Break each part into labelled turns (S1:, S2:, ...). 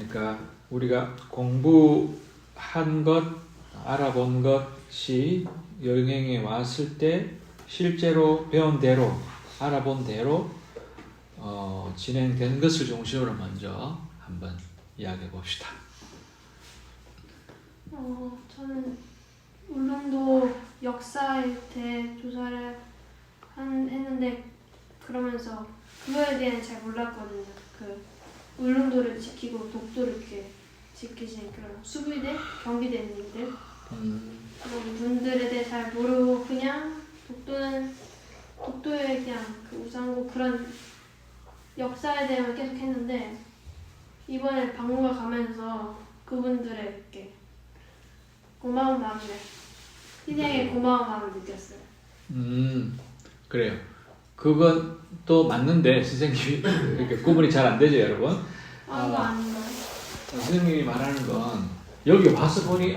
S1: 그러니까 우리가 공부한 것, 알아본 것이 여행에 왔을 때 실제로 배운 대로, 알아본 대로 진행된 것을 중심으로 먼저 한번 이야기해 봅시다.
S2: 저는 울릉도 역사에 대해 조사를 했는데 그러면서 그거에 대한 잘 몰랐거든요. 그 울릉도를 지키고 독도를 이렇게 지키신 그런 수비대, 경비대님들 그런 분들에 대해 잘 모르고 그냥 독도에 그냥 그 우상고 그런 역사에 대해만 계속 했는데 이번에 박물관 가면서 그분들의 이렇게 고마운 마음을 희생의 고마운 마음을 느꼈어요.
S1: 그래요. 그건 또 맞는데 선생님이 이렇게 구분이 잘 안 되죠, 여러분.
S2: 그거 아닌가요?
S1: 선생님이 말하는 건 여기 와서 보니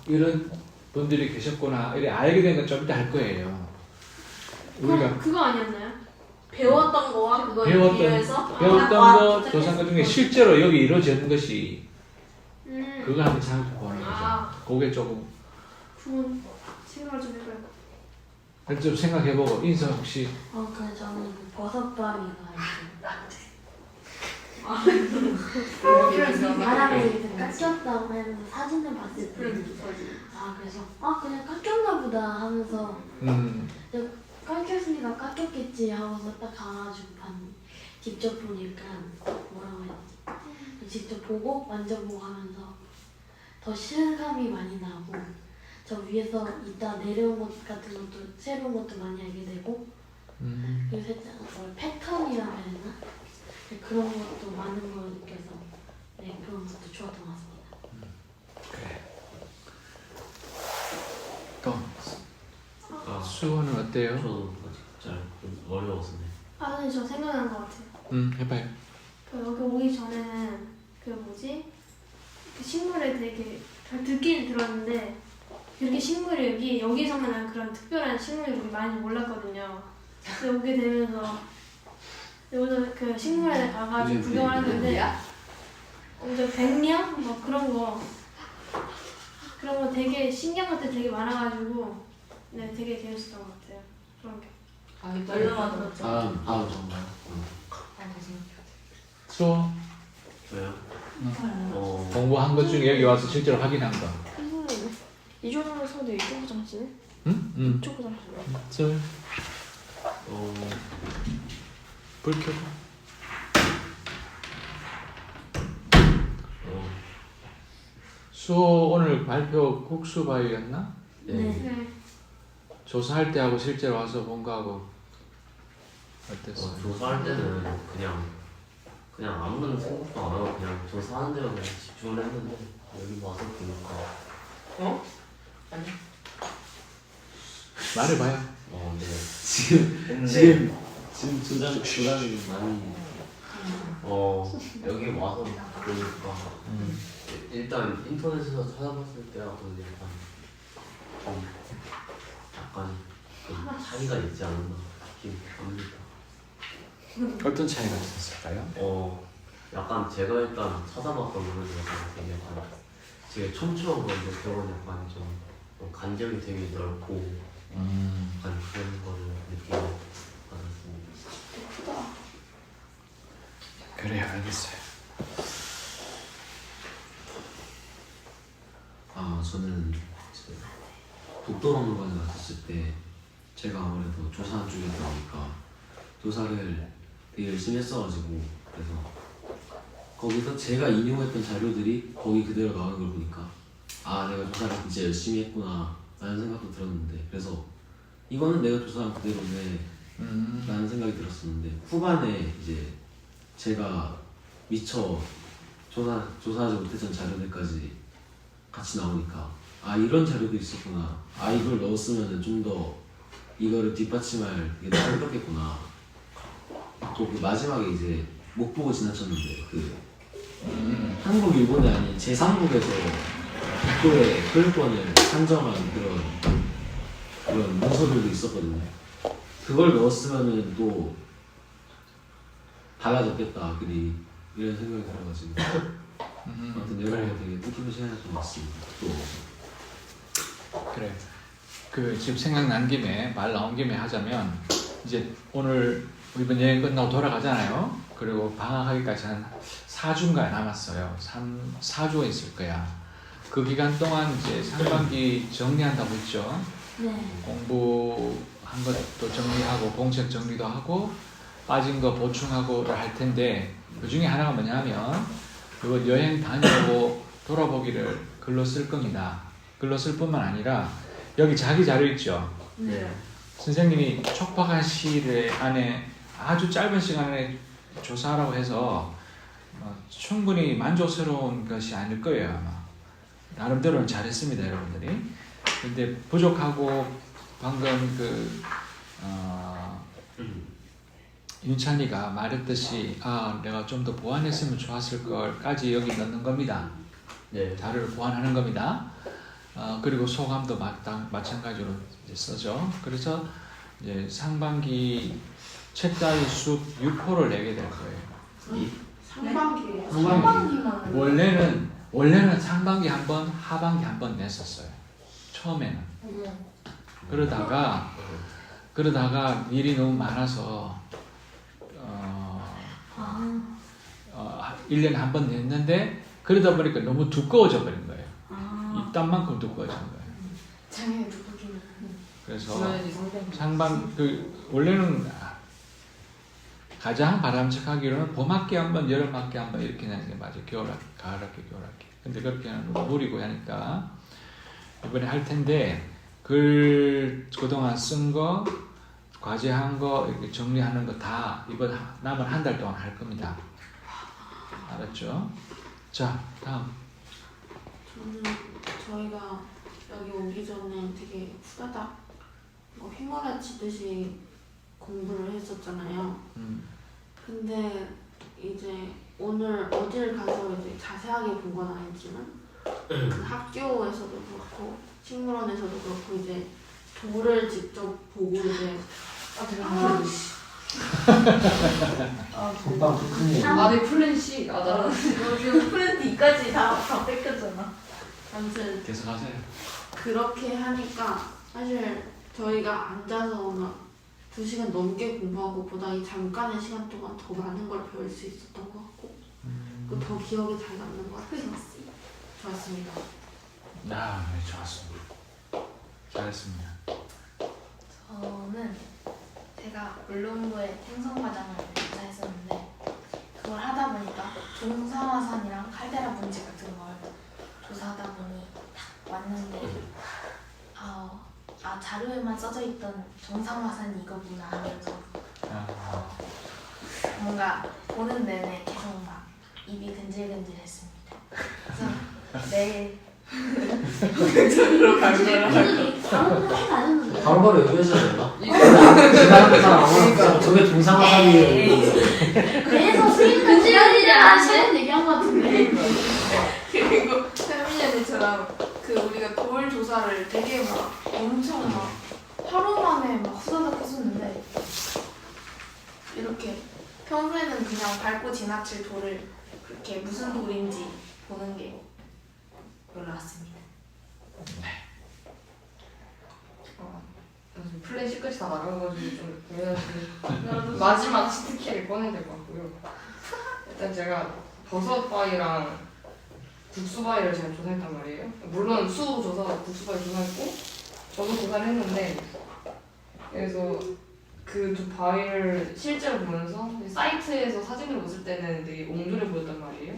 S1: 이런 분들이 계셨구나 이렇게 알게 된 건 좀 이따 할 거예요. 우리가
S2: 그거 아니었나요?
S3: 배웠던 거와 그거에 비해서
S1: 배웠던 것, 조사한 것 중에 실제로 여기 이루어진 것이 그걸 한번 생각해 보는 거죠. 그게 조금
S2: 그건 생각을 좀 해봐요.
S1: 좀 생각해보고 인성 혹시
S4: 그래 저는 버섯바위가 바람에 이렇게 깎였다고 했는데 사진을 봤을 때 그래서 그냥 깎였나 보다 하면서 깎였으니까 깎였겠지 하고서 딱 가가지고 직접 보니까 뭐라고 해야지 직접 보고 만져보고 하면서 더 실감이 많이 나고 저 위에서 이따 내려온 것 같은 것도 새로운 것도 많이 알게 되고 그리고 살짝 패턴이라고 해야 되나? 그런 것도 많은 걸 느껴서 그런 것도 좋았던 것 같습니다.
S1: 그래. 또 수호는 어때요?
S5: 저도 잘 어려웠었네.
S2: 근데 저 생각난 것 같아요.
S1: 해봐요.
S2: 여기 오기 전에는 그 식물에 되게 듣긴 들었는데 이렇게 식물이 여기서만 한 그런 특별한 식물이 많이 몰랐거든요. 근데 오게 되면서 여기서 그 식물에 가가지고 구경을 하는데 이제 백령 뭐 그런 거 되게 신기한 것들 되게 많아가지고 되게 재밌었던 것 같아요. 그런 게.
S3: 얼마나 들었죠?
S5: 정말.
S1: 수호
S5: 저요?
S1: 공부한 것 중에 여기 와서 실제로 확인한 거.
S6: 이쪽으로 서도 이쪽 화장실?
S1: 응?
S6: 이쪽 화장실.
S1: 불 켜고. 수호 오늘 발표 국수바위였나?
S2: 네.
S1: 조사할 때하고 실제로 와서 본 거하고 어땠어요?
S5: 조사할 때는 그냥 아무런 생각도 안 하고 그냥 조사하는 대로 그냥 집중을 했는데 여기 와서 보니까
S3: 아니.
S1: 말해봐요.
S5: 지금 부담이 많이 여기 와서 보니까 일단 인터넷에서 찾아봤을 때하고는 약간 좀 차이가 있지 않았나 싶긴 합니다.
S1: 어떤 차이가 있었을까요?
S5: 약간 제가 일단 찾아봤던 거는 되게 촘촘한 건데 그건 약간 좀 간격이 되게 넓고 약간 그런 거를 느끼고 받았습니다.
S1: 그래요, 알겠어요.
S7: 저는 독도박물관에 갔었을 때 제가 아무래도 조사한 쪽이다 보니까 조사를 되게 열심히 했어가지고 그래서 거기서 제가 인용했던 자료들이 거기 그대로 나오는 걸 보니까 내가 조사를 진짜 열심히 했구나 라는 생각도 들었는데 그래서 이거는 내가 조사한 그대로네 라는 생각이 들었었는데 후반에 이제 제가 미처 조사하지 못했던 자료들까지 같이 나오니까 이런 자료도 있었구나 이걸 넣었으면 좀 더 이거를 뒷받침할 게 더 어렵겠구나 또 그 마지막에 이제 못 보고 지나쳤는데 한국 일본이 아닌 제3국에서 독도의 소유권을 산정한 그런 문서들도 있었거든요. 그걸 넣었으면은 또 달라졌겠다 글이 이런 생각이 들어가지고 아무튼 내가 되게 뜻깊은 시간이었던 것 같습니다. 또
S1: 그래. 그 지금 생각난 김에 말 나온 김에 하자면 이제 오늘 이번 여행 끝나고 돌아가잖아요. 그리고 방학하기까지 한 4주인가 남았어요. 4주가 있을 거야. 그 기간 동안 이제 상반기 정리한다고 했죠.
S4: 네.
S1: 공부한 것도 정리하고 공책 정리도 하고 빠진 거 보충하고를 할 텐데 그 중에 하나가 뭐냐면 이거 여행 다녀오고 돌아보기를 글로 쓸 겁니다. 글로 쓸 뿐만 아니라 여기 자기 자료 있죠.
S3: 네.
S1: 선생님이 촉박한 시일 안에 아주 짧은 시간에 조사하라고 해서 충분히 만족스러운 것이 아닐 거예요. 아마. 나름대로는 잘했습니다, 여러분들이. 근데 부족하고 방금 윤찬이가 말했듯이 내가 좀 더 보완했으면 좋았을 걸까지 여기 넣는 겁니다.
S5: 네.
S1: 자료를 보완하는 겁니다. 그리고 소감도 마찬가지로 이제 써죠. 그래서 이제 상반기 책자의 수 6호를 내게 될 거예요.
S3: 상반기에.
S1: 상반기만. 원래는 상반기 한 번, 하반기 한 번 냈었어요. 처음에는. 그러다가 일이 너무 많아서 1년에 한 번 냈는데 그러다 보니까 너무 두꺼워져 버린 거예요. 입단만큼 두꺼워진 거예요.
S4: 작년에 두고기는.
S1: 그래서 원래는 가장 바람직하기로는 봄학기 한 번, 여름학기 한 번 이렇게 내는 게 맞아요. 겨울학기, 가을학기, 겨울학기. 근데 그렇게는 무리고 하니까 이번에 할 텐데 그동안 쓴 거, 과제한 거 이렇게 정리하는 거 다 이번 남은 한 달 동안 할 겁니다. 알았죠? 자, 다음.
S4: 저희가 여기 오기 전에 되게 후다닥 휘몰아치듯이 공부를 했었잖아요. 근데 이제 오늘 어딜 가서 이제 자세하게 본 건 아니지만 그 학교에서도 그렇고 식물원에서도 그렇고 이제 돌을 직접 보고 이제
S7: 손빵 크네요.
S3: 아네 플랜시. 나
S4: 지금 프렌디까지 다 뺏겼잖아. 아무튼
S1: 계속 하세요.
S4: 그렇게 하니까 사실 저희가 앉아서 막 2시간 넘게 공부하고 보다 이 잠깐의 시간 동안 더 많은 걸 배울 수 있었던 것 같고 그 더 기억에 잘 남는 것 같아서 좋았습니다.
S1: 네, 좋았습니다. 잘했습니다.
S6: 저는 제가 언론부에 생성과정을 조사했었는데 그걸 하다 보니까 종상화산이랑 칼데라 분지 같은 걸 조사하다 보니 딱 왔는데 자료에만 써져 있던 정상화산이 이거구나 하면서 뭔가 보는 내내 계속 막 입이 근질근질했습니다. 그래서 내일
S7: 바로바로 얘기하셔야 되나? 지나가는 사람 아무나 저게 동상화산이에요.
S4: 그래서 수익 근질근질하시는 얘기한 것 같은데.
S6: 그리고 세미언니처럼 그 우리가 돌 조사를 되게 막 엄청 막 하루 만에 막 후다닥 했었는데 이렇게 평소에는 그냥 밟고 지나칠 돌을 그렇게 무슨 돌인지 보는 게 놀랐습니다.
S3: 플랜시까지 다 나가가지고 좀 고민하시는 마지막 스티키를 꺼내야 될 것 같고요. 일단 제가 버섯바위랑 국수바위를 제가 조사했단 말이에요. 물론 수 조사, 국수바위 조사했고 저도 조사를 했는데 그래서 그 두 바위를 실제로 보면서 사이트에서 사진을 봤을 때는 되게 옹졸해 보였단 말이에요.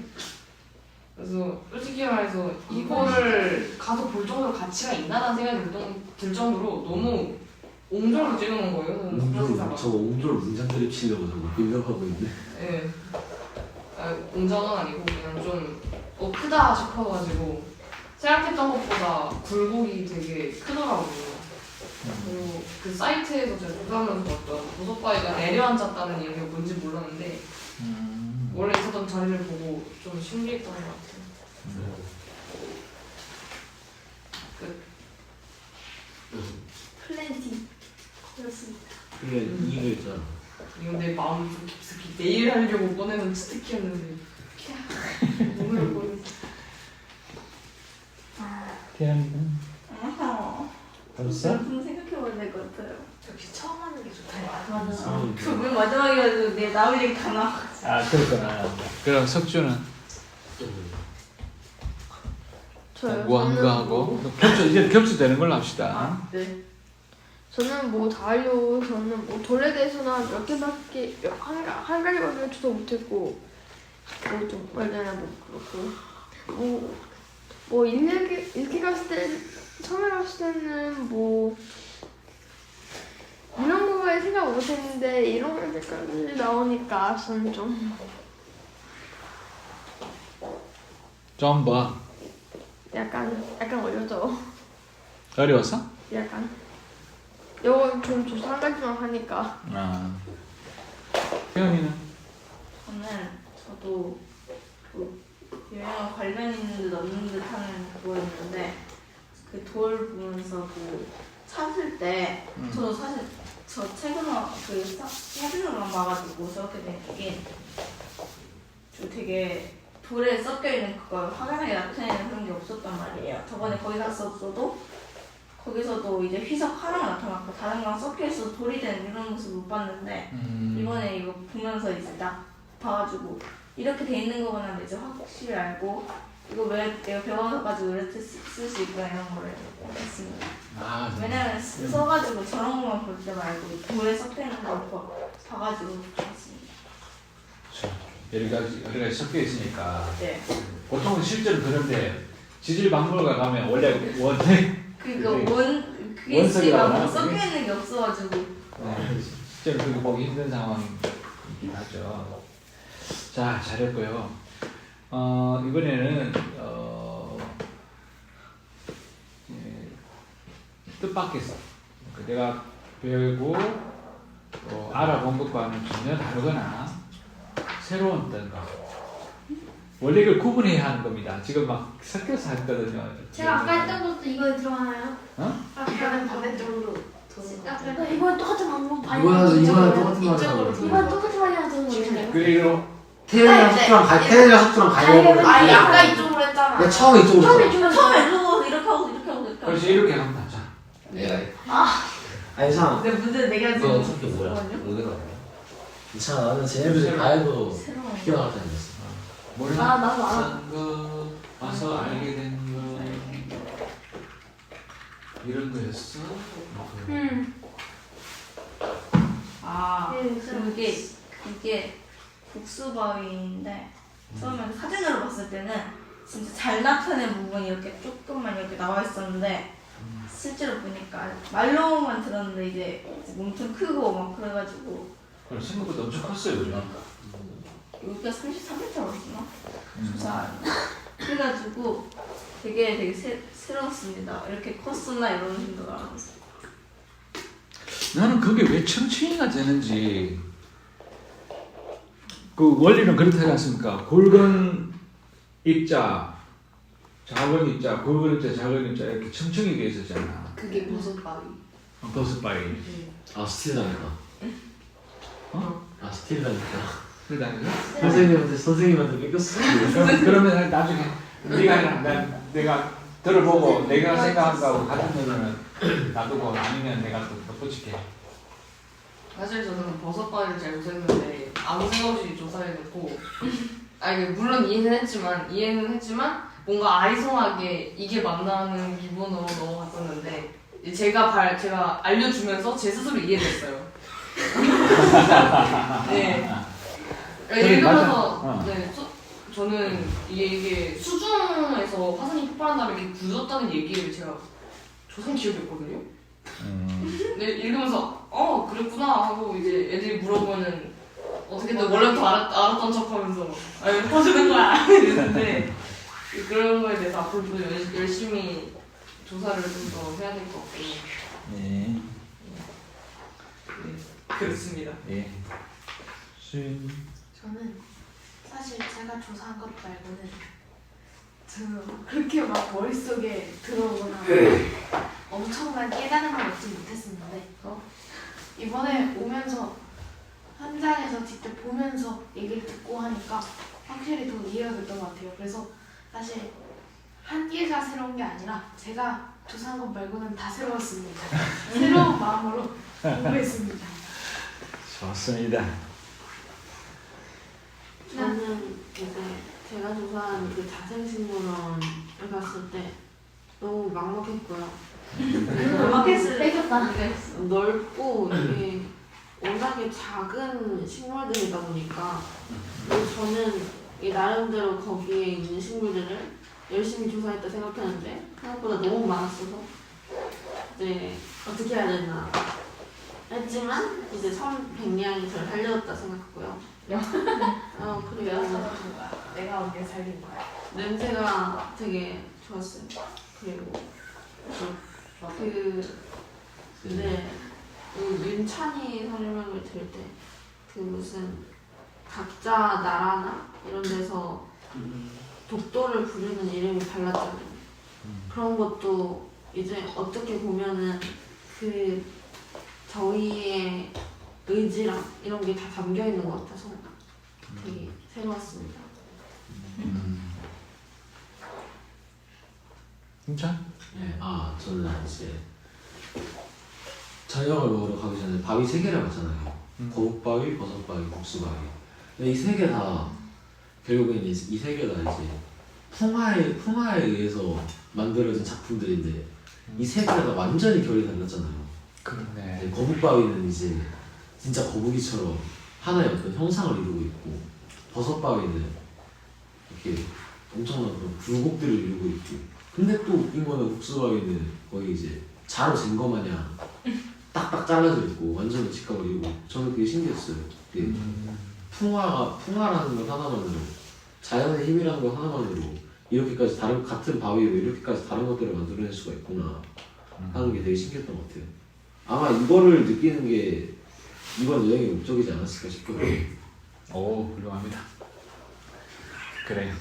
S3: 그래서 솔직히 말해서 이거를 가서 볼 정도로 가치가 있나라는 생각이 들 정도로 너무 옹졸로 찍어놓은 거예요.
S7: 저 옹졸 문장 드립치려고 저거 빌려가고 있네.
S3: 네. 옹졸은 아니고 그냥 좀 크다 싶어가지고 생각했던 것보다 굴곡이 되게 크더라고요. 그리고 그 사이트에서 제가 조사하면서 봤던 버섯바위가 내려앉았다는 이야기가 뭔지 몰랐는데 원래 있었던 자리를 보고 좀 신기했던 것 같아요. 끝.
S4: 플랜티 그렇습니다.
S7: 그게 이유가 있잖아.
S3: 이거 내 마음속 깊숙이 내일 하려고 꺼내는 스티키였는데 오늘 보니
S1: 태연이는 벌써?
S6: 좀 생각해봐야 될 것 같아요.
S3: 역시 처음 하는 게 좋다.
S4: 맞아.
S6: 그맨 마지막에 해가지고 내 나올 얘기 다 나와.
S1: 아 그렇구나. 그럼 석주는 공부한 거 하고 이제 겹쳐되는 걸로 합시다.
S2: 네. 저는 뭐 다 하려고 저는 뭐 돌에 대해서는 몇 개밖에 한 가지밖에 주도 못했고 뭐좀 말잖아 뭐 그렇고 뭐 일기 갔을 때 처음에 갔을 때는 뭐 이런 거에 생각 못했는데 이런 것까지 나오니까 저는 좀
S1: 좀 뭐?
S2: 약간 어려져.
S1: 어려워서?
S2: 약간 이거 좀 조사 한 가지만 하니까.
S1: 아. 태연이는?
S6: 저도 그 여행 관련 있는 듯 없는 듯 하는 그거였는데 그 돌 보면서 그 찾을 때 저도 사실 저 최근에 그 사진으로만 봐가지고 저렇게 된 게 되게 돌에 섞여 있는 그걸 확연하게 나타내는 그런 게 없었단 말이에요. 저번에 거기 갔었어도 거기서도 이제 휘석 하나가 나타났고 다른 거랑 섞여 있어서 돌이 된 이런 모습 못 봤는데 이번에 이거 보면서 이제 딱 봐가지고 이렇게 돼 있는 거구나 이제 확실히 알고 이거 왜 내가 배워서 가지고 이렇게 쓸 수 있구나 이런 거를 했습니다.
S1: 아,
S6: 왜냐면 써가지고 저런 것만 볼 때 말고 돌에 섞여 있는 걸 봐가지고 했습니다.
S1: 여러 가지 섞여 있으니까.
S6: 네.
S1: 보통은 실제로 그런데 지질박물관 가면 원래 원래
S6: 그러니까 그게
S1: 원석이라고
S6: 막
S1: 하나?
S6: 섞여 있는 게 없어가지고
S1: 실제로 그게 보기 힘든 상황이긴 하죠. 자, 잘했고요. 이번에는 뜻밖에서 내가 배우고 알아본 것과는 전혀 다르거나 새로운 어떤 거. 원래 이걸 구분해야 하는 겁니다. 지금 막 섞여서 했거든요.
S2: 제가 아까 했던 것도 이거에 들어가나요?
S1: 어?
S2: 아까는 반대쪽으로
S4: 이번엔 똑같은 방법
S7: 이번에도 똑같은 말 하고
S4: 이번 똑같은 말이 하는 거예요.
S1: 그리고
S7: 태연이랑 석주랑 가위바위보
S6: 아니 아까 이쪽으로 했잖아.
S7: 내가 처음에 이쪽으로
S4: 처음에
S7: 했어.
S6: 처음에 이렇게 하고 이렇게 하고 이렇게 하고
S1: 그렇지 이렇게 하면 다 자.
S7: 아니 참
S6: 근데 문제는 내가
S5: 너
S6: 지금
S5: 성격 뭐야? 어디가?
S7: 괜찮아 나는 쟤네들 가위바위보
S6: 새로운
S7: 비켜나갔다 했어.
S1: 몰라.
S4: 나도 알아.
S1: 거 와서 알게 된 거. 이런 거였어?
S6: 그게 국수바위인데 처음에 사진으로 봤을 때는 진짜 잘 나타낸 부분이 이렇게 조금만 이렇게 나와 있었는데 실제로 보니까 말로만 들었는데 이제 몸통 크고 막 그래가지고
S1: 생각보다 엄청 컸어요, 그죠?
S6: 여기가 33m였나? 조사 그래가지고 되게 새로웠습니다. 이렇게 컸었나 이런 생각을 하고 있어요.
S1: 나는 그게 왜 청춘이가 되는지. 그 원리는 그렇다지 않습니까? 굵은 입자, 작은 입자, 굵은 입자, 작은 입자 이렇게 층층이 돼 있었잖아.
S3: 그게 무슨 바위?
S1: 버섯바위.
S7: 아 스틸 당했다. 아 스틸 당했다.
S1: 그러다니까?
S7: 선생님한테 뺏겼어.
S1: 그러면 나중에 네가 해라. 내가 들어보고 내가 생각한 거하고 같은 거는 놔두고 아니면 내가 또 덧붙일게.
S3: 사실 저는 버섯바위를 잘 못했는데 아무 생각 없이 조사해놓고 아니 물론 이해는 했지만 뭔가 아리송하게 이게 맞나는 기분으로 넘어갔었는데 제가 알려주면서 제 스스로 이해됐어요. 네. 예를 들어서 네, 저는 이게 수중에서 화산이 폭발한다면 이게 굳었다는 얘기를 제가 조선 기억이 없거든요. 네, 읽으면서 그랬구나 하고 이제 애들이 물어보면은 어떻게든 원래부터 알았던 척하면서 왜 퍼주는 거야 이랬는데 그런 거에 대해서 앞으로도 열심히 조사를 좀 더 해야 될 것 같고.
S1: 네.
S3: 그렇습니다.
S1: 예. 수인.
S4: 저는 사실 제가 조사한 것 말고는 그렇게 막 머릿속에 들어오거나 엄청난 깨달은 걸 얻지 못했었는데 이번에 오면서 현장에서 직접 보면서 얘기를 듣고 하니까 확실히 더 이해가 됐던 것 같아요. 그래서 사실
S8: 한 개가 새로운 게 아니라 제가 조사한 것 말고는 다 새로웠습니다. 새로운 마음으로 공부했습니다.
S1: 좋습니다.
S4: 저는 이제 제가 조사한 그 자생식물원을 갔을 때 너무 막막했고요.
S6: 뺏겼다.
S4: 넓고 이게 워낙에 작은 식물들이다 보니까 그리고 저는 이 나름대로 거기에 있는 식물들을 열심히 조사했다 생각했는데 생각보다 너무 많았어서 이제 어떻게 해야 되나 했지만 이제 선백량이 저를 살려줬다 생각했고요. 그리고
S8: 내가 언제 살린 거야?
S4: 냄새가 되게 좋았어요. 그리고 윤찬이 설명을 들을 때 그 무슨 각자 나라나 이런 데서 독도를 부르는 이름이 달랐잖아요. 그런 것도 이제 어떻게 보면은 그 저희의 의지랑 이런 게 다 담겨 있는 것 같아서 되게 새로웠습니다.
S1: 진짜?
S7: 네, 저는 이제 저녁을 먹으러 가기 전에 바위 3개를 봤잖아요. 거북바위, 버섯바위, 국수바위. 근데 이 3개 다 결국엔 이 3개 다 이제 풍화에 의해서 만들어진 작품들인데 이 3개가 다 완전히 결이 달랐잖아요.
S1: 그렇네.
S7: 거북바위는 이제 진짜 거북이처럼 하나의 어떤 형상을 이루고 있고 버섯바위는 이렇게 엄청난 그런 굴곡들을 이루고 있고 근데 또 웃긴 거는 국수바위는 거의 이제 자로 잰 거 마냥 딱딱 잘라져 있고 완전히 직각을 이루고 저는 그게 신기했어요. 그게 풍화라는 것 하나만으로 자연의 힘이라는 것 하나만으로 이렇게까지 같은 바위로 이렇게까지 다른 것들을 만들어낼 수가 있구나 하는 게 되게 신기했던 것 같아요. 아마 이거를 느끼는 게 이번 여행의 목적이지 않았을까 싶어요.
S1: 오, 훌륭합니다. 그래요.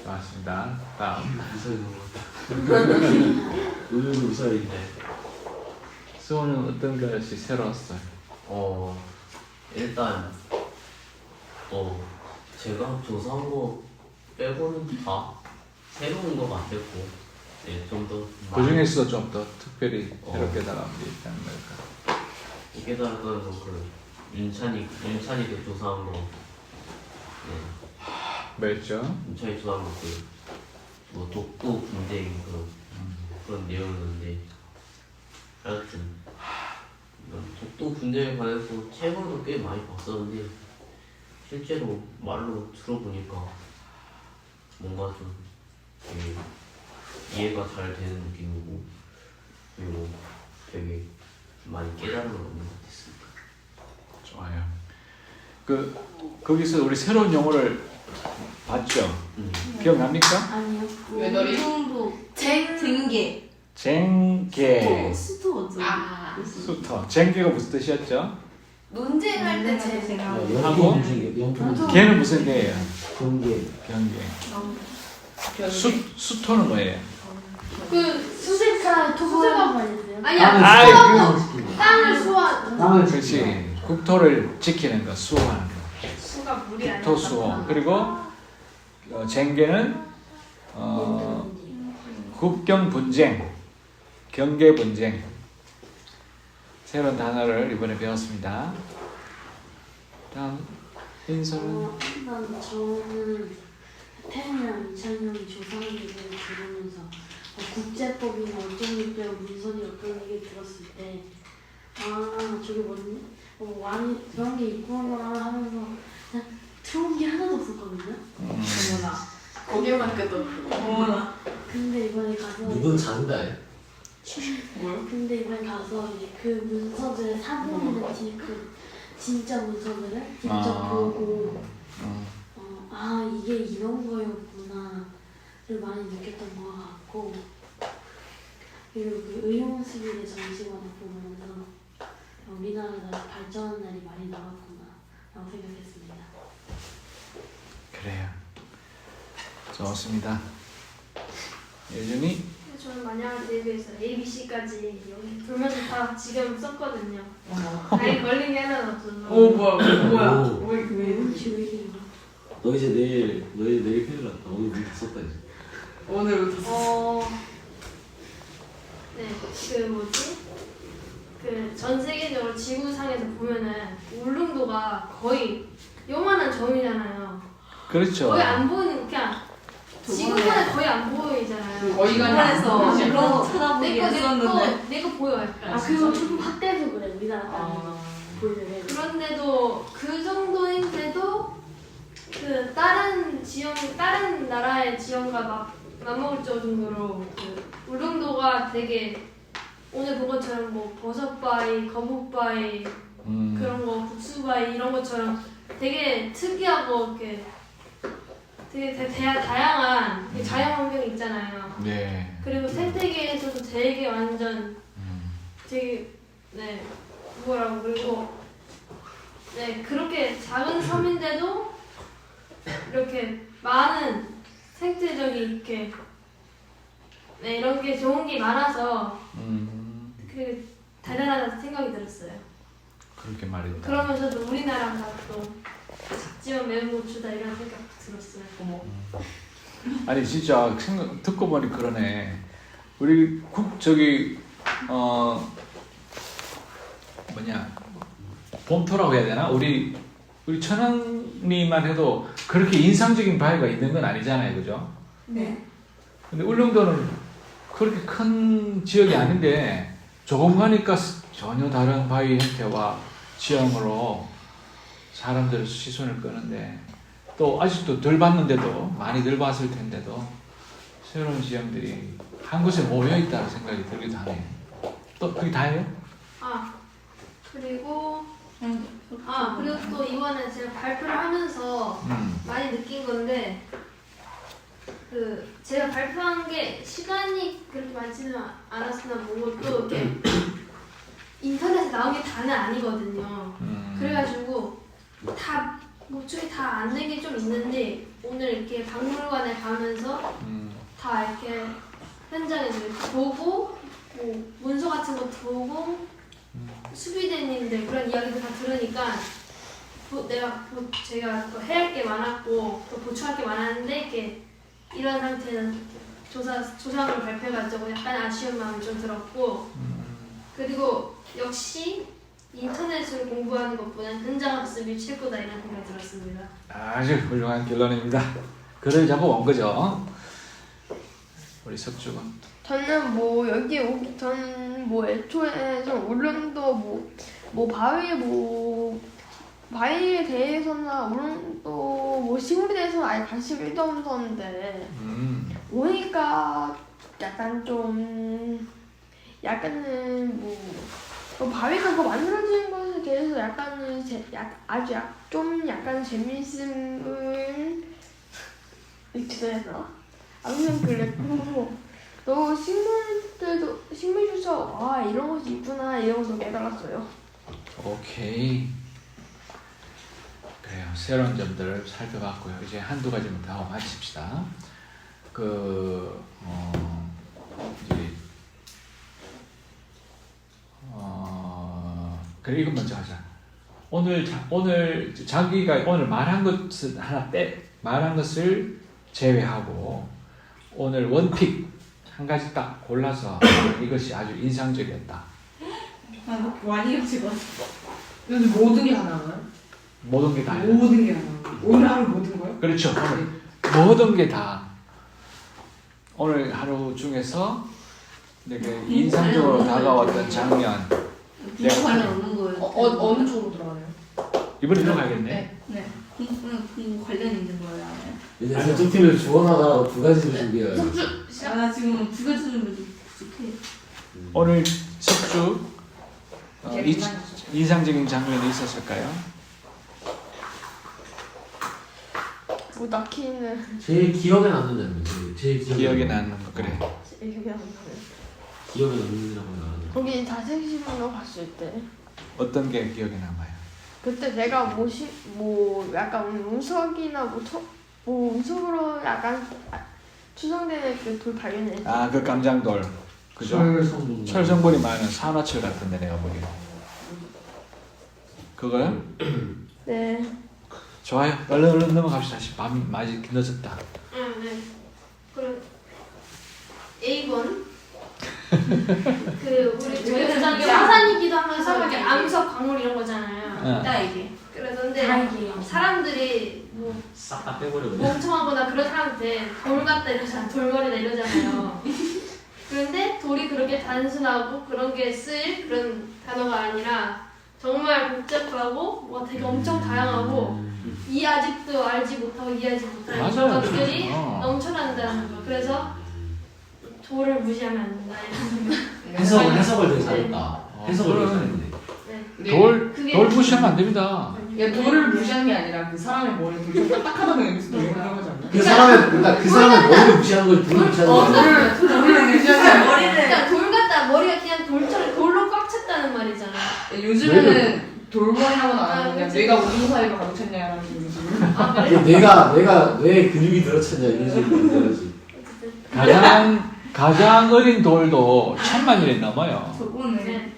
S1: 맞습니다. 다음.
S5: 무서운 것 같아.
S7: 오늘도 무사히.
S1: 수호는 어떤 것이 새로웠어요?
S5: 일단 제가 조사한 거 빼고는 다 새로운 거 같았고 좀 더
S1: 그 중에서도 좀 더 특별히 새롭게 다가온 게 있다는 걸까?
S5: 이게 다른 거는 그 윤찬이도 조사한 거
S1: 뭐였죠?
S5: 윤찬이 조사한 거 뭐 독도 분쟁 그런 내용이었는데 하여튼 독도 분쟁에 관해서 책으로도 꽤 많이 봤었는데 실제로 말로 들어보니까 뭔가 좀 되게 이해가 잘 되는 느낌이고 그리고 되게 많이 깨달음을 얻는 것 같았습니다.
S1: 좋아요. 거기서 우리 새로운 용어를 봤죠? 기억납니까?
S4: 아니요.
S3: 외돌이?
S6: 쟁개.
S1: 쟁개.
S4: 수도 어쩌고.
S1: 수터. 쟁개가 무슨 뜻이었죠?
S8: 논쟁할 때 제
S6: 생각.
S1: 하고? 개는 무슨 개예요?
S7: 경계.
S1: 경계. 수토는 뭐예요?
S2: 그
S4: 수색할 토가 말이세요?
S2: 아니야.
S1: 그
S2: 땅을 수화.
S1: 그렇지. 국토를 지키는 거, 수호하는 거.
S2: 수가 물이 아니야.
S1: 국토 수호. 그리고 쟁개는 국경 분쟁, 경계 분쟁. 새로운 단어를 이번에 배웠습니다. 다음 인서는
S4: 일단 저는 태훈이랑 이찬영이 조사하는 게 들으면서 국제법이나 어쩌고저쩌고 문서니 어떤 얘기 들었을 때 저게 뭐지? 많이 그런 게 있구나 하면서 그냥 들어온 게 하나도 없었거든요.
S8: 어머나 거기만 끄도
S6: 어머나.
S4: 근데 이번에 가서
S7: 누군 잔다요?
S4: 근데 이번에 가서 이제 그 문서들을 사본이나 그 진짜 문서들을 직접 보고 이게 이런 거였구나를 많이 느꼈던 것 같고 그리고 그 의용수비대 전시관을 보면서 우리나라가 발전하는 날이 많이 나왔구나 라고 생각했습니다.
S1: 그래요. 좋습니다. 예준이
S2: 저는 만약을 대비해서 A, B, C까지 여기 돌면서 다 지금 썼거든요. 아예 걸린 게 하나도 없어서.
S3: 뭐야?
S4: 왜 이렇게
S7: 너 이제 내일 큰일 났다. 오늘 문다 썼다 이제.
S3: 오늘부터.
S2: 네, 그 뭐지? 그 전 세계적으로 지구상에서 보면은 울릉도가 거의 요만한 점이잖아요.
S1: 그렇죠.
S2: 거의 안 보이는 그냥 지구본에 거의 안 보이잖아요.
S3: 거의가
S6: 일본에서
S3: 아니라
S6: 물론 찾아보기
S2: 내거
S6: 했었는데
S2: 내거 보여 약간.
S4: 아 그거 조금 확대해서 그래 우리나라 땅이 보이는
S2: 그런데도 그 정도인데도 그 다른 나라의 지형과 맞먹을 정도로 그 울릉도가 되게 오늘 본 것처럼 뭐 버섯바위, 거북바위 그런 거 국수바위 이런 것처럼 되게 특이하고 이렇게 되게 다양한 자연 환경이 있잖아요.
S1: 네.
S2: 그리고 생태계에서도 되게 완전 되게 네 뭐라고 그리고 네 그렇게 작은 섬인데도 이렇게 많은 생태적인 이렇게 네 이런 게 좋은 게 많아서 그 대단하다는 생각이 들었어요.
S1: 그렇게 말이다.
S2: 그러면서도 우리나라가 또 작지만 매운 고추다 이런 생각 들었어요.
S1: 아니 진짜 듣고 보니 그러네. 우리 저기 뭐냐 범토라고 해야 되나? 우리 천안리만 해도 그렇게 인상적인 바위가 있는 건 아니잖아요, 그죠?
S6: 네.
S1: 근데 울릉도는 그렇게 큰 지역이 아닌데 조금 가니까 전혀 다른 바위 형태와 지형으로 사람들의 시선을 끄는데 또 아직도 덜 봤는데도 많이 덜 봤을 텐데도 새로운 지형들이 한 곳에 모여 있다는 생각이 들기도 하네요. 또 그게 다예요?
S2: 그리고 또 이번에 제가 발표를 하면서 많이 느낀 건데 그 제가 발표한 게 시간이 그렇게 많지는 않았으나 뭐고 또 이렇게 인터넷에 나온 게 다는 아니거든요. 그래가지고 다 목적이 다 안 된 게 좀 있는데 오늘 이렇게 박물관에 가면서 다 이렇게 현장에서 이렇게 보고 뭐 문서 같은 것도 보고 수비대님들 그런 이야기도 다 들으니까 제가 또 해야 할 게 많았고 또 보충할 게 많았는데 이렇게 이런 상태는 조상을 발표해가지고 약간 아쉬운 마음이 좀 들었고 그리고 역시 인터넷으로 공부하는 것보다 현장 학습이 최고다 이런 생각이 들었습니다.
S1: 아주 훌륭한 결론입니다. 글을 잡아온 거죠. 우리 석주가.
S9: 저는 뭐 여기 오기 전 뭐 애초에 좀 울릉도 바위에 대해서나 울릉도 뭐 식물에 대해서는 아예 관심이 1도 없었는데 오니까 약간은 뭐 바위가 뭐 만들어진 것에 대해서 약간 재미있음을 느끼더라고요. 아무튼 그랬고 또 식물 주소 이런 것이 있구나 이런 것도 깨달았어요.
S1: 오케이. 그래요. 새로운 점들을 살펴봤고요. 이제 한두 가지만 더 마칩시다. 그래 이것 먼저 하자. 오늘 자기가 오늘 말한 것을 제외하고 오늘 원픽 한 가지 딱 골라서 이것이 아주 인상적이었다.
S6: 많이 찍었어.
S3: 근데 모든 게 하나나요?
S1: 모든 게 다예요.
S3: 모든 게 하나. 오늘 하루 모든 거요?
S1: 그렇죠. 오늘 모든 게 다 오늘 하루 중에서 되게 인상적으로 다가왔던 장면.
S6: 공부하려 오는 거예요.
S3: 어느 쪽으로 들어가나요?
S1: 이번에 들어가겠네.
S6: 네. 공부 관련 있는 거예요.
S7: 이제 저쪽 팀을 주원하다가 두 가지를 준비해요.
S6: 나 지금 두 가지 정도 부족해.
S1: 오늘 석주 인상적인 장면이 있었을까요?
S9: 뭐 낳기는
S7: 제일 기억에 남는 장면. 제일
S1: 기억에 남는 거 그래.
S9: 기억이 안 나요.
S7: 기억에 남는 장면.
S9: 거기 자생심으로 봤을 때
S1: 어떤 게 기억에 남아요?
S9: 그때 내가 약간 운석이나 운석으로 약간 추정되는 그 돌 발견했어.
S1: 그 깜장돌. 그죠? 철성분이 많은 산화철 같은데 내가 보기에. 그거요?
S9: 네.
S1: 좋아요. 얼른 넘어갑시다. 밤이 많이 늦었다.
S2: 네. 그럼 그 우리 저희
S6: 여기는
S2: 조상이
S6: 진짜
S2: 화산이기도 하면서
S8: 화산하게
S2: 이렇게 암석 광물 이런 거잖아요.
S6: 있다 이게.
S2: 그래서 근데
S4: 다행이에요.
S2: 사람들이 뭐
S7: 싹 다 빼버려버려.
S2: 멍청하거나 그런 사람한테 돌 같다 이러잖아, 돌거리다 이러잖아요. 그런데 돌이 그렇게 단순하고 그런 게 쓰일 그런 단어가 아니라 정말 복잡하고 뭐 되게 엄청 다양하고 이 아직도 알지 못하고 이해하지 못하는
S1: 맞아요.
S2: 것들이
S1: 어.
S2: 넘쳐난다는 거. 그래서 돌을 무시하면 안 된다.
S7: 해석을 되게 잘했다. 해석을 되게
S1: 그럼.
S7: 잘했네.
S2: 네.
S1: 돌 무시하면 안 됩니다.
S3: 야, 돌을 무시한 게 아니라 그 사람의 머리를 돌처럼 딱딱하다는 의미에서 얘기하는 거지 않나?
S7: 그 사람의 머리를 무시하는 거지 돌을 무시하는 거지.
S3: 돌을 무시한 게 아니라
S6: 머리를
S2: 그러니까 돌 같다 머리가 그냥 돌처럼 돌로 꽉 찼다는 말이잖아.
S3: 요즘에는 돌머리라고는 안 하고 그냥
S2: 그치.
S3: 뇌가 우주 사이로 가득 찼냐라는 식으로.
S2: 아 그래?
S7: 내가 뇌 근육이 늘어찼냐 이런 식으로 얘기하지.
S2: 어쨌든
S1: 가장 어린 돌도 1000만 년이 넘어요.
S6: 저거는
S2: 네.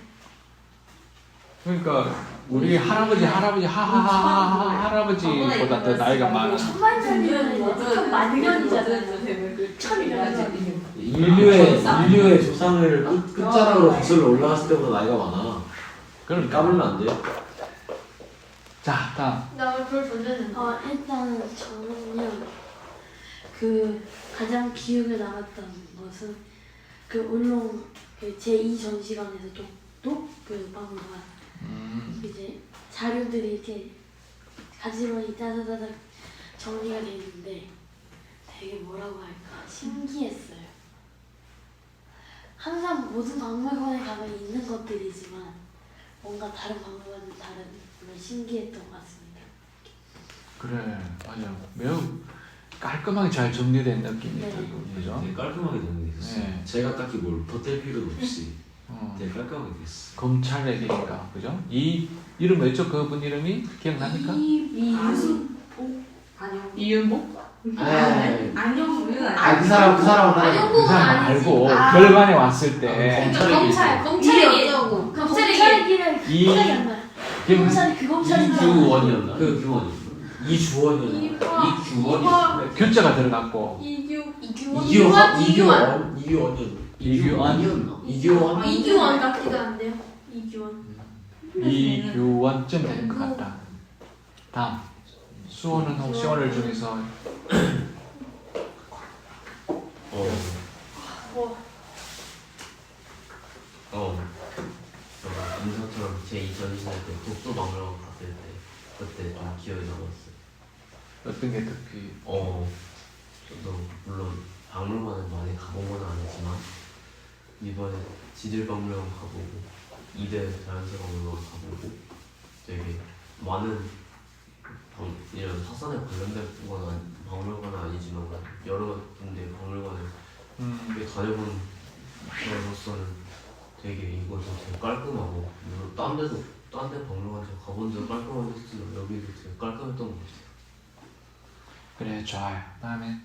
S1: 그러니까 우리 할아버지 할아버지보다 더 나이가 많아.
S4: 천만 살이면 참 많은 년이잖아요. 천이라는.
S7: 인류의 조상을 끝자락으로 거슬러 올라갔을 때보다 나이가 많아. 그럼
S1: 그러니까.
S7: 까불면 안 돼요?
S1: 자, 다음.
S2: 나 오늘 돌 던졌는데.
S4: 일단 저는요 그 가장 기억에 남았던 것은 그 울릉 그 제2전시관에서 독그 박물관 이제 자료들이 이렇게 가지런히 따다다닥 정리가 돼 있는데 되게 뭐라고 할까 신기했어요. 항상 모든 박물관에 가면 있는 것들이지만 뭔가 다른 박물관은 다른 정말 신기했던 것 같습니다.
S1: 그래, 맞아. 매우 깔끔하게 잘 정리된 느낌이
S4: 네.
S1: 들고, 그죠?
S7: 되게 깔끔하게 정리됐어요.
S1: 네.
S7: 제가 딱히 뭘 보탤 필요도 없이
S1: 어,
S7: 되게 깔끔하게 됐어.
S1: 검찰 얘기니까, 그죠? 이 이름 뭐였죠? 그분 이름이 기억납니까?
S8: 이유순 아니요.
S3: 이윤복?
S8: 안녕은
S7: 그 사람은
S2: 안영국은
S1: 그 사람
S2: 아니지.
S1: 말고 결관에 왔을 때
S2: 그러니까 검찰 얘기. 검찰 얘기.
S1: 이
S4: 생각이 안 나요. 검찰이 그 검찰인 줄 알았어요.
S7: 이규원이었나? 그 규원이. 이주원이었나? 이규원이.
S1: 규자가 들어갔고
S2: 이규원.
S7: 이규원.
S2: 이규원 같기도 한데요. 이규원.
S1: 이규원쯤 되는 것 같다. 다음 수호는 혹시 오늘 중에서
S5: 제가 인서처럼 제2전시회 때 독서박물관 갔을 때 그때 좀 기억에 남았어요.
S1: 어떤 게 특히
S5: 저도 물론 박물관을 많이 가본 건 아니지만 이번에 지질박물관 가보고 이대 자연사박물관 가보고 되게 많은 이런 화산에 관련된 박물관은 아니지만 여러 군데 박물관을 꽤 다녀본 저로서는 되게 이곳은 되게 깔끔하고 물론 딴 데 박물관 제가 가본 데도 깔끔하게 했지만 여기도 되게 깔끔했던 것 같아요.
S1: 그래 좋아요. 다음에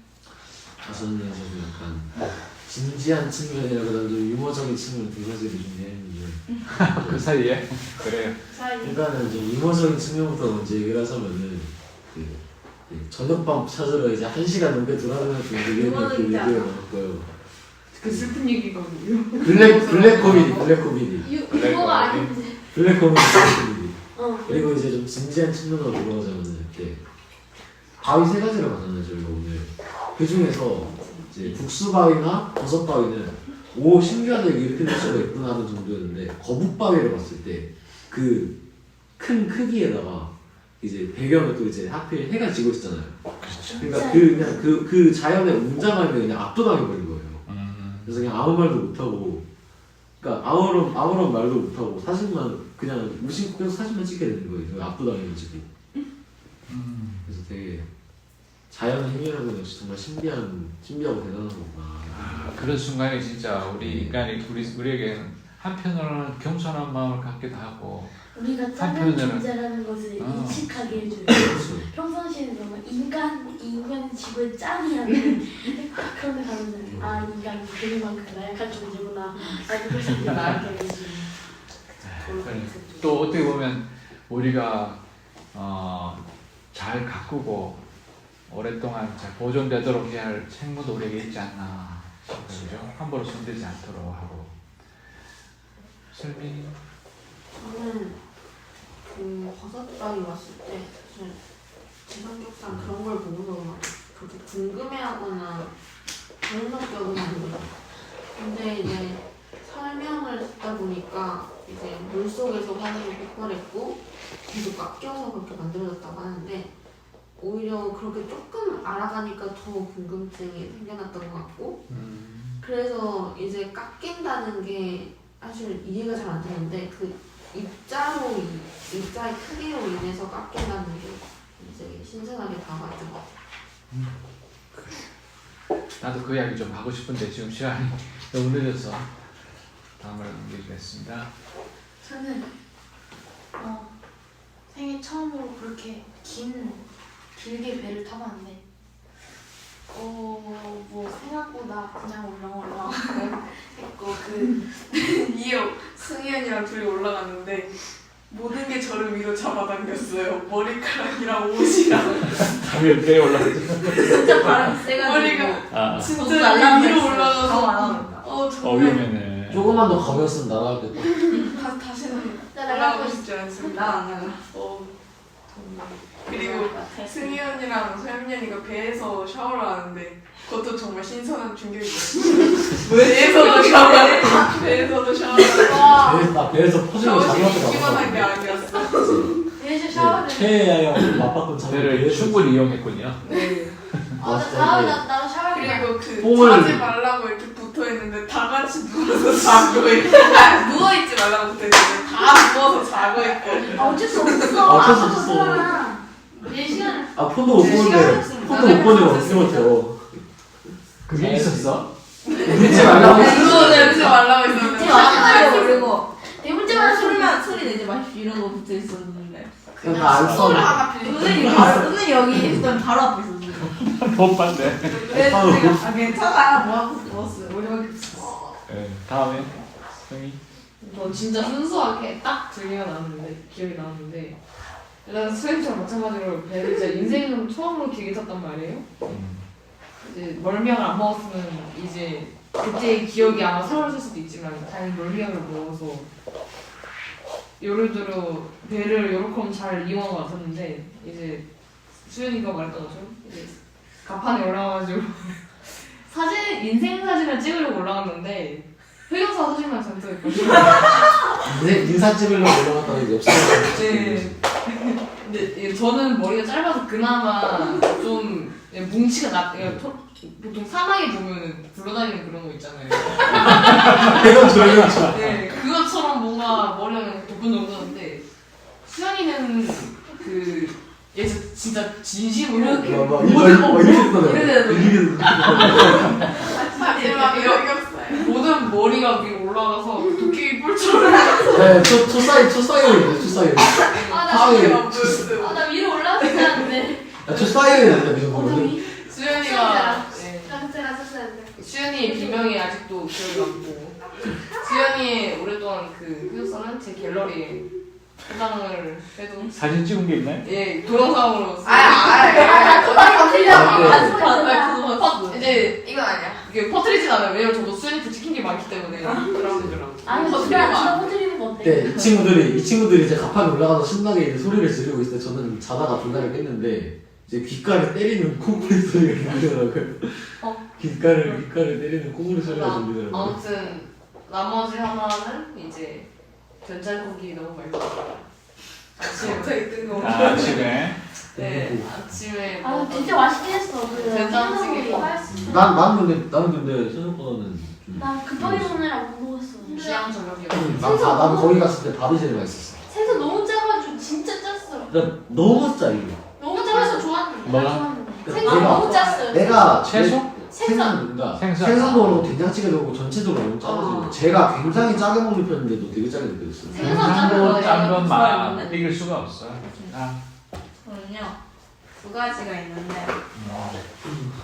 S7: 저는 좀 약간 진지한 측면이라보다도 유머적인 측면 두 가지를 준비했는데
S1: 그 사이에 그래요.
S7: 일단은 좀 유머적인 측면부터 먼저 얘기를 하자면은 그 저녁밥 찾으러 이제 1시간 넘게 돌아다녔던 그 얘기가 나왔고요.
S3: 그 슬픈 얘기거든요.
S7: 블랙 코미디.
S2: 유머가 아닌데.
S7: 블랙 코미디. 그리고 이제 좀 진지한 측면으로 돌아가자면은 이렇게 바위 3가지를 봤잖아요 저희가 오늘. 그 중에서 이제 국수바위나 버섯바위는 오 신기하다 이렇게 될 수가 있구나 하는 정도였는데 거북바위를 봤을 때 그 큰 크기에다가 이제 배경을 또 이제 하필 해가 지고 있었잖아요. 그러니까 그냥 그 자연의 웅장함에 그냥 압도당해 버린 거예요. 그래서 그냥 아무 말도 못 하고, 그러니까 아무런 말도 못 하고 사진만 그냥 무심코 사진만 찍게 되는 거예요. 압도당해가지고. 그래서 되게 자연의 힘이라는 건 역시 정말 신비하고 대단한 거구나.
S1: 그런 순간에 진짜 우리 인간이 우리에게는 한편으로는 겸손한 마음을 갖기도 하고
S4: 우리가 작은
S1: 한편으로는
S4: 존재라는 것을 인식하게 해줘요.
S7: 그렇죠.
S4: 평상시에는 정말 인간 집을 짱이라는 그런데 가면 인간이 그만큼 나약한 존재구나. 그것을 나한테
S1: 또 어떻게 보면 우리가 잘 가꾸고 오랫동안 잘 보존되도록 해야 할 책무도 우리에게 있지 않나 싶어요. 함부로 손대지 않도록 하고 설명이.
S4: 저는 그 버섯바위 왔을 때 사실 제 성격상 그런 걸 보고서 막 그렇게 궁금해하거나 그런 성격은 아니에요. 근데 이제 설명을 듣다 보니까 이제 물속에서 화산이 폭발했고 계속 깎여서 그렇게 만들어졌다고 하는데 오히려 그렇게 조금 알아가니까 더 궁금증이 생겨났던 것 같고 그래서 이제 깎인다는 게 사실 이해가 잘 안 되는데 그 입자의 크기로 인해서 깎인다는 게 이제 신선하게 다가왔던 것 같아요.
S1: 나도 그 이야기 좀 하고 싶은데 지금 시간이 너무 늦어서 다음으로 넘기겠습니다.
S8: 저는 생애 처음으로 그렇게 길게 배를 타봤는데 뭐 생각보다 그냥 올라가고 했고 이호 승현이랑 둘이 올라갔는데 모든 게 저를 위로 잡아당겼어요. 머리카락이랑 옷이랑
S1: 당연히 배에 올라가죠.
S6: 진짜 바람 세가지고
S8: 머리가
S6: 진짜
S8: 진짜 위로
S6: 가만
S8: 올라가서 정말
S1: 위험해네.
S7: 조금만 더 가볍으면 날아가겠다.
S8: 다시는
S2: 나
S8: 올라가고
S2: 날아가고
S8: 싶지 않습니다.
S6: 나안 나가.
S8: 그리고 승희 언니랑 소연이 언니가 배에서 샤워를 하는데 그것도 정말 신선한 충격이었어요. 배에서도 샤워를 하고
S7: 배에서 퍼지는
S8: 샤워실이
S7: 자기한테
S8: 이만한 게 아니었어.
S2: 배에서 샤워를.
S7: 최애야 맞바꾼
S1: 배를 충분히 이용했군요.
S8: 네.
S2: 나도 샤워.
S8: 그리고 그
S7: 뽕을-
S8: 자지 말라고 이렇게 붙어 있는데 다 같이 누워서 자고 있고 누워 있지 말라고 붙어 있는데 다 누워서 자고 있고.
S2: 어쩔 수 없어.
S7: 어쩔 수 없어.
S2: 4시간.
S7: 아 폰도 못 보는데 폰도 못 보는데 어떻게 못해요.
S1: 그게 있었어?
S7: 믿지 말라고
S8: 누워서 말라고 했었는데
S6: 지금 아직도 그리고
S2: 대문자만
S6: 소리만 소리 내지 마십시오 이런 거 붙어 있었는데
S7: 그냥 나안 써.
S8: 손을 하나 빌리고
S6: 은은이 여기 있었던 바로 앞에 있었어요.
S1: 못 봤네.
S6: 그래서 제가 괜찮아 뭐 하고 누웠어요. 우리밖에 없어.
S1: 네, 다음에 승희.
S3: 저 진짜 순수하게 딱 기억이 나는데 일단 수행처럼 마찬가지로 배를 진짜 인생으로 처음으로 길게 탔단 말이에요. 이제 멀미약을 안 먹었으면 이제 그때의 기억이 아마 사라질 수도 있지만 다행히 멀미약을 먹어서 예를 들어 배를 요렇게 잘 이용한 것 같았는데 이제 수연이가 말했던 것처럼 이제 가판에 올라가가지고 인생 사진을 찍으려고 올라갔는데 흑역사 사진만 잔뜩 있거든요.
S7: 인사 찍으려고 올라갔다가 이제 없어졌어.
S3: 네. 근데 저는 머리가 짧아서 그나마 좀 뭉치가 보통 사막에 보면 굴러다니는 그런 거 있잖아요.
S7: 배가 조용하죠.
S3: 네, 그것처럼 뭔가 머리가 도끈도끈한데 수영이는 얘 진짜 진심으로
S8: 마지막에 여기였어요. 모든 머리가 위로 올라가서 도깨비 뿔처럼
S7: 네, 초사이어인데.
S2: 나
S8: 밖에 안 보였어요.
S2: 나 위로 올라왔었는데.
S7: 초사이어인데 미성으로.
S3: 수연이가
S2: 나 그때 갔었었는데.
S3: 수연이의 비명이 아직도 기억이 남고 수연이의 오랫동안 그 흑역사는 제 갤러리에 저장을 해도
S1: 사진 찍은 게 있나요?
S3: 예 동영상으로 이제
S8: 이건 아니야.
S3: 이게 퍼뜨리진 않아요. 왜냐면 저도 수연이 찍힌 게 많기 때문에 그런
S4: 아니
S3: 퍼뜨리면
S4: 진짜 퍼뜨리는 거 어때?
S7: 네, 이 친구들이 이제 가판에 올라가서 신나게 이제 소리를 지르고 있을 때 저는 자다가 분할을 깼는데 이제 귓가를 때리는 콧구리 소리가 들리더라고요. 귓가를 때리는 콧구리 소리가 들리더라고요.
S3: 아무튼 나머지 하나는 이제 된장국이 너무 맛있었어요. 아침에
S8: 갑자기 뜨거워.
S1: 아침에.
S3: 네 아침에
S2: 아 진짜 맛있게 했어. 그
S3: 된장찌개.
S2: 생각보다
S7: 나는 근데 생각보다는 좀.
S2: 나 급하게 먹느라 못 먹었어.
S3: 취향 저격이었어요.
S7: 난 거기 갔을 때 밥이 제일 맛있었어.
S2: 생선 너무 짜가지고 진짜 짰어.
S7: 나 너무 짜 이거.
S2: 너무 짜서 좋았는데.
S1: 뭐가?
S2: 나 좋았는데.
S7: 그러니까
S2: 생선
S7: 내가-
S2: 너무 짰어요.
S7: 내가
S1: 채소?
S7: 생선인가
S1: 생선.
S7: 생선도 그렇고 된장찌개도 그렇고 전체적으로 너무 짜가지고 제가 굉장히 짜게 먹는 편인데도 되게 짜게 느껴졌어요.
S2: 생선 짠
S1: 생선
S2: 거예요.
S1: 짠건
S6: 좋아하는데.
S1: 이길 수가 없어. 아,
S6: 저는요 2가지가 있는데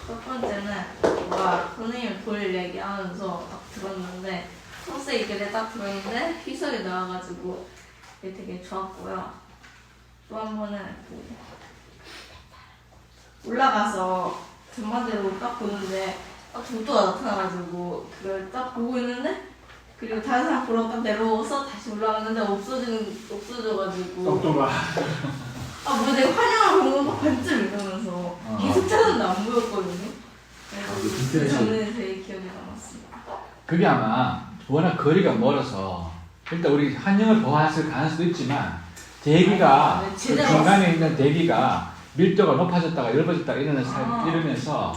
S6: 첫 번째는 뭔가 선생님 돌 얘기하면서 딱 들었는데 첫째 이게 딱 들었는데 희석이 나와가지고 이게 되게 좋았고요. 또 한 번은 올라가서 전반대로 딱 보는데 딱 독도가 나타나가지고 그걸 딱 보고 있는데 그리고 다른 사람 보러 딱 내려오서 다시 올라갔는데 없어져가지고
S1: 똑똑아.
S6: 뭐야 내가 환영을 본 건가 반쯤 이러면서 계속 찾았는데 안 보였거든요. 그래서 저는 되게 기억에 남았습니다.
S1: 그게 아마 워낙 거리가 멀어서 일단 우리 한영을 보았을 가능성도 있지만 대기가 그 중간에 있는 대기가 밀도가 높아졌다가 얇아졌다가 이러면서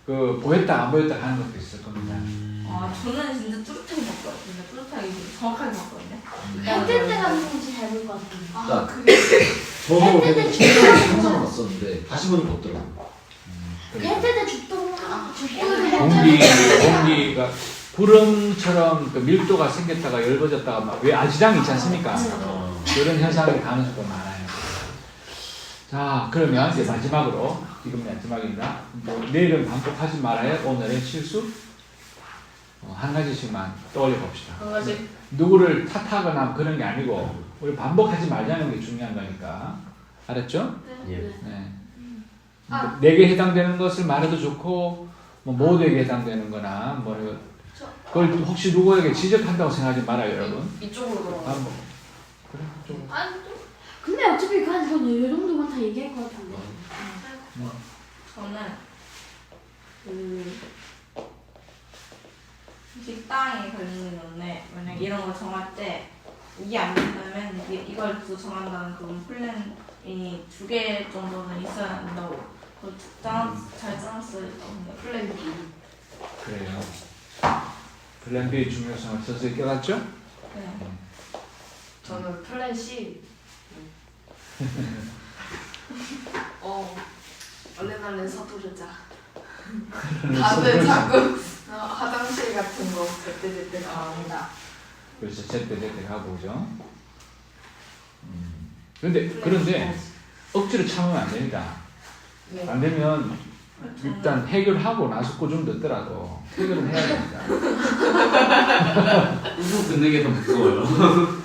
S1: 그 보였다 안 보였다 하는 것도 있을 겁니다.
S6: 저는 진짜 뚜렷하게 봤어요. 진짜 뚜렷하게 정확하게 봤거든요.
S4: 해뜰 때 가는 건지 잘 본 것 같아요.
S7: 저도 되게 친구랑 항상 봤었는데 다시 보니까 없더라고요.
S4: 해뜰 때 죽도를
S1: 공기가 구름처럼 그 밀도가 생겼다가 얇아졌다가 막 왜 아지랑이 있지 않습니까? 이런 현상이 가능성도 많아요. 자, 그러면 이제 마지막으로 지금 마지막입니다. 내일은 반복하지 말아요. 오늘의 실수 한 가지씩만 떠올려 봅시다.
S3: 한 가지.
S1: 누구를 탓하거나 그런 게 아니고 우리 반복하지 말자는 게 중요한 거니까. 알았죠?
S5: 예.
S1: 네. 내게 해당되는 것을 말해도 좋고 뭐 모두에게 해당되는 거나 뭐 그걸 혹시 누구에게 지적한다고 생각하지 말아요, 여러분.
S3: 이쪽으로 돌아가.
S1: 그래, 좀.
S4: 근데 어차피 그 한 이 정도만 다 얘기할 것 같은데.
S6: 저는 식당에 걸리는 건데 만약 이런 거 정할 때 이게 안 된다면 이걸 또 정한다는 그런 플랜이 2개 정도는 있어야 한다고 잘 짜놨어야 된다고 생각해요.
S3: 플랜 B.
S1: 그래요. 플랜 B의 중요성을 서서히 깨닫죠?
S6: 네.
S3: 저는 플랜 C. 얼른 서두르자. 다들 자꾸 화장실 같은 거 제때제때 나옵니다.
S1: 그래서 제때 가고 오죠. 그런데 억지로 참으면 안 됩니다.
S3: 네.
S1: 안 되면 일단 해결하고 나서 좀 늦더라도 해결은 해야 됩니다.
S7: 웃음 듣는 게 더 무서워요.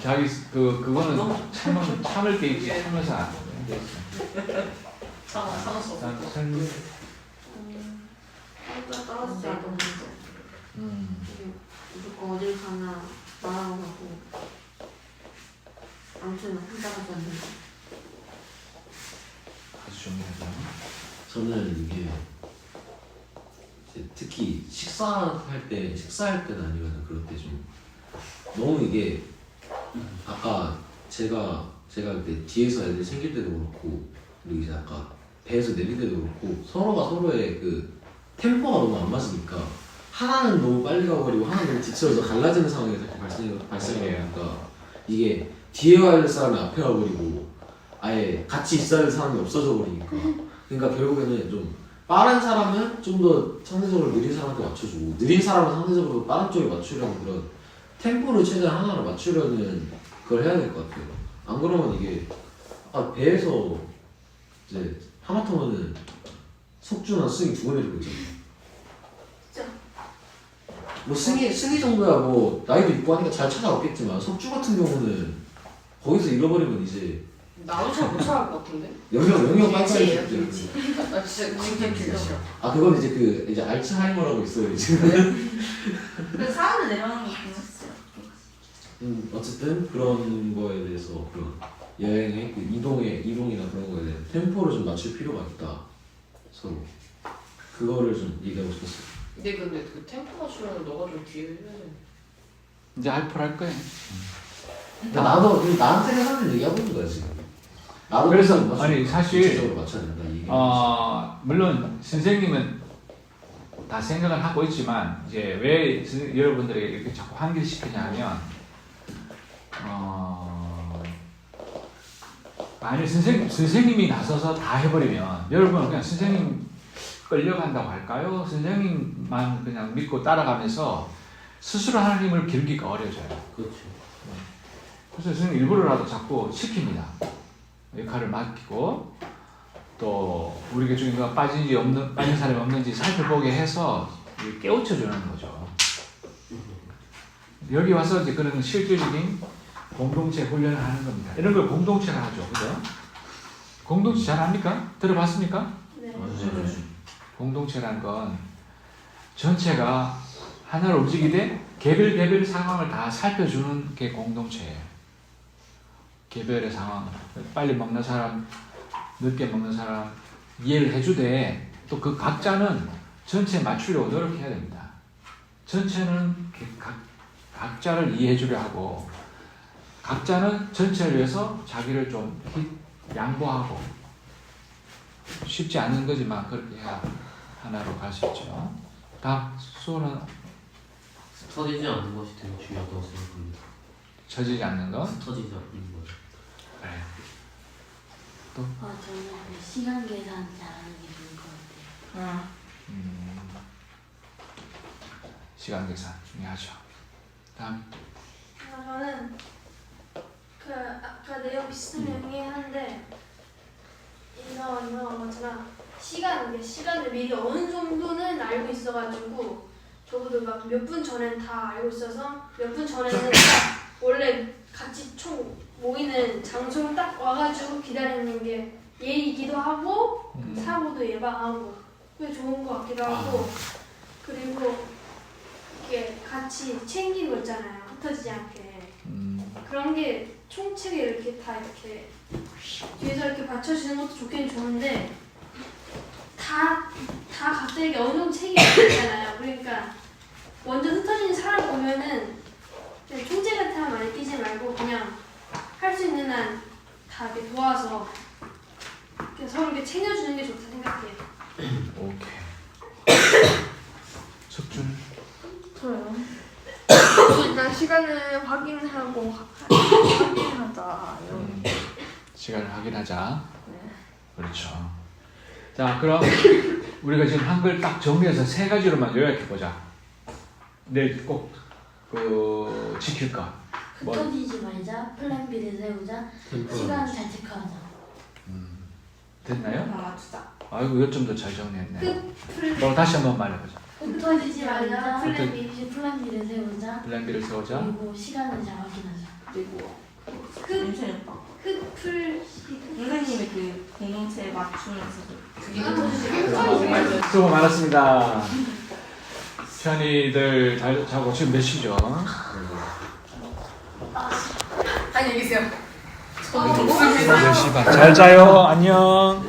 S1: 자기 그거는 참을 게 있지 참아서 안 돼.
S3: 참았어.
S4: 떨어졌어야 되는 무조건 어딜 가나 말하고 가고 아무튼 혼자 가지 않는 거.
S1: 아주 중요하죠.
S7: 저는 이게 이제 특히 식사할 때는 아니면 그럴 때 좀 너무 이게 아까 제가 그때 뒤에서 애들 챙길 때도 그렇고 그리고 이제 아까 배에서 내릴 때도 그렇고 서로가 서로의 그 템포가 너무 안 맞으니까 하나는 너무 빨리 가버리고 하나는 너무 뒤쳐서 갈라지는 상황이 자꾸 발생하니까 이게 뒤에 와야 할 사람이 앞에 와버리고 아예 같이 있어야 할 사람이 없어져 버리니까 그러니까 결국에는 좀 빠른 사람은 좀 더 상대적으로 느린 사람한테 맞춰주고 느린 사람은 상대적으로 빠른 쪽에 맞추려는 그런 템포를 최대한 하나로 맞추려는 그걸 해야 될 것 같아요. 안 그러면 이게 배에서 이제 하마터면은 석주나 승이 두 번 내리고 있잖아요. 뭐 승이 정도야 뭐 나이도 있고 하니까 잘 찾아왔겠지만 석주 같은 경우는 거기서 잃어버리면 이제
S3: 나도 잘 못 찾아갈 것 같은데?
S7: 영역 빨리빨리
S3: 길치예요, 길치. 나 진짜 길치야.
S7: 그건 이제 알츠하이머라고 있어요 이제.
S6: 그래서 사람들 내려오는 거 보셨어요?
S7: 어쨌든 그런 거에 대해서 그런 여행의 그 이동이나 그런 거에 대해 템포를 좀 맞출 필요가 있다 서로 그거를 좀 얘기하고 싶었어요.
S3: 근데 그 템포 맞추려면 너가 좀 뒤에 해야 돼.
S1: 이제 할 거예요.
S7: 나도 나한테 하는 얘기하고 있는 거야 지금. 나도
S1: 그래서
S7: 맞춰,
S1: 아니 사실
S7: 구체적으로 맞춰야 된다 이 얘기.
S1: 물론 선생님은 다 생각을 하고 있지만 이제 왜 여러분들에게 이렇게 자꾸 환기시키냐면 만약 선생님이 나서서 다 해버리면 여러분은 그냥 선생님 끌려간다고 할까요? 선생님만 그냥 믿고 따라가면서 스스로 하나님을 기르기가 어려져요.
S7: 그렇죠.
S1: 그래서 저는 일부러라도 자꾸 시킵니다. 역할을 맡기고 또 우리 중에 누가 빠진 사람이 없는지 살펴보게 해서 깨우쳐주는 거죠. 여기 와서 이제 그런 실질적인 공동체 훈련을 하는 겁니다. 이런 걸 공동체라 하죠. 그죠? 공동체 잘 압니까? 들어봤습니까?
S2: 네.
S1: 공동체라는 건 전체가 하나로 움직이되 개별 상황을 다 살펴주는 게 공동체예요. 개별의 상황, 빨리 먹는 사람, 늦게 먹는 사람 이해를 해주되 또 그 각자는 전체에 맞추려고 노력해야 됩니다. 전체는 각자를 이해해주려 하고 각자는 전체를 위해서 자기를 좀 양보하고 쉽지 않은 거지만 그렇게 해야 하나로 갈 수 있죠. 다음 수호는
S5: 흩어지지 않는 것이 되게 중요하다고 생각합니다.
S1: 처지지 않는 거.
S5: 흩어지지 않는 것.
S1: 그래.
S4: 저는 그 시간 계산 잘하는 게 좋을 것 같아요.
S1: 시간 계산 중요하죠. 다음
S2: 저는 그 아까 내용 비슷한 내용이긴 한데 이런 것처럼 시간을 미리 어느 정도는 알고 있어가지고 적어도 막 몇 분 전엔 다 알고 있어서 몇 분 전에는 딱 원래 같이 총 모이는 장소를 딱 와가지고 기다리는 게 예의이기도 하고 사고도 예방하고 그게 좋은 것 같기도 하고 그리고 이게 같이 챙기는 거 있잖아요. 흩어지지 않게 그런 게 총책에 이렇게 다 이렇게 뒤에서 이렇게 받쳐주는 것도 좋긴 좋은데 다 각자에게 어느 정도 책임이 있잖아요. 그러니까 먼저 흩어지는 사람 보면은 그냥 총재 같은 한 많이 끼지 말고 그냥 할 수 있는 한 다 이렇게 도와서 이렇게 서로 이렇게 챙겨주는 게 좋다 생각해요.
S1: 오케이. 석준
S9: 저요. 일단 시간을 확인하고 확인하자.
S1: 시간을 확인하자.
S9: 네.
S1: 그렇죠. 자, 그럼 우리가 지금 한글 딱 정리해서 3가지로만 요약해 보자. 내일 꼭 지킬 거. 뭐?
S4: 흩어지지 말자, 플랜 B를 세우자, 시간 잘 체크하자.
S1: 됐나요?
S6: 다 맞추자.
S1: 아이고 이것 좀 더 잘 정리했네. 너 다시 한번 말해보자.
S4: 흩어지지 말자,
S2: 플랜 B.
S4: 플랜 B를 세우자,
S1: 플랜 B를 세우자.
S4: 그리고 시간을 잘 확인하자.
S6: 그리고
S2: 그
S6: 오빠.
S2: 흑풀
S6: 선생님이 그 공동체 맞추면서
S1: 수고 많았습니다. 편히들 잘 자고 지금 몇 시죠?
S8: 안녕히 계세요.
S1: 몇 시 반. 잘 자요. 안녕.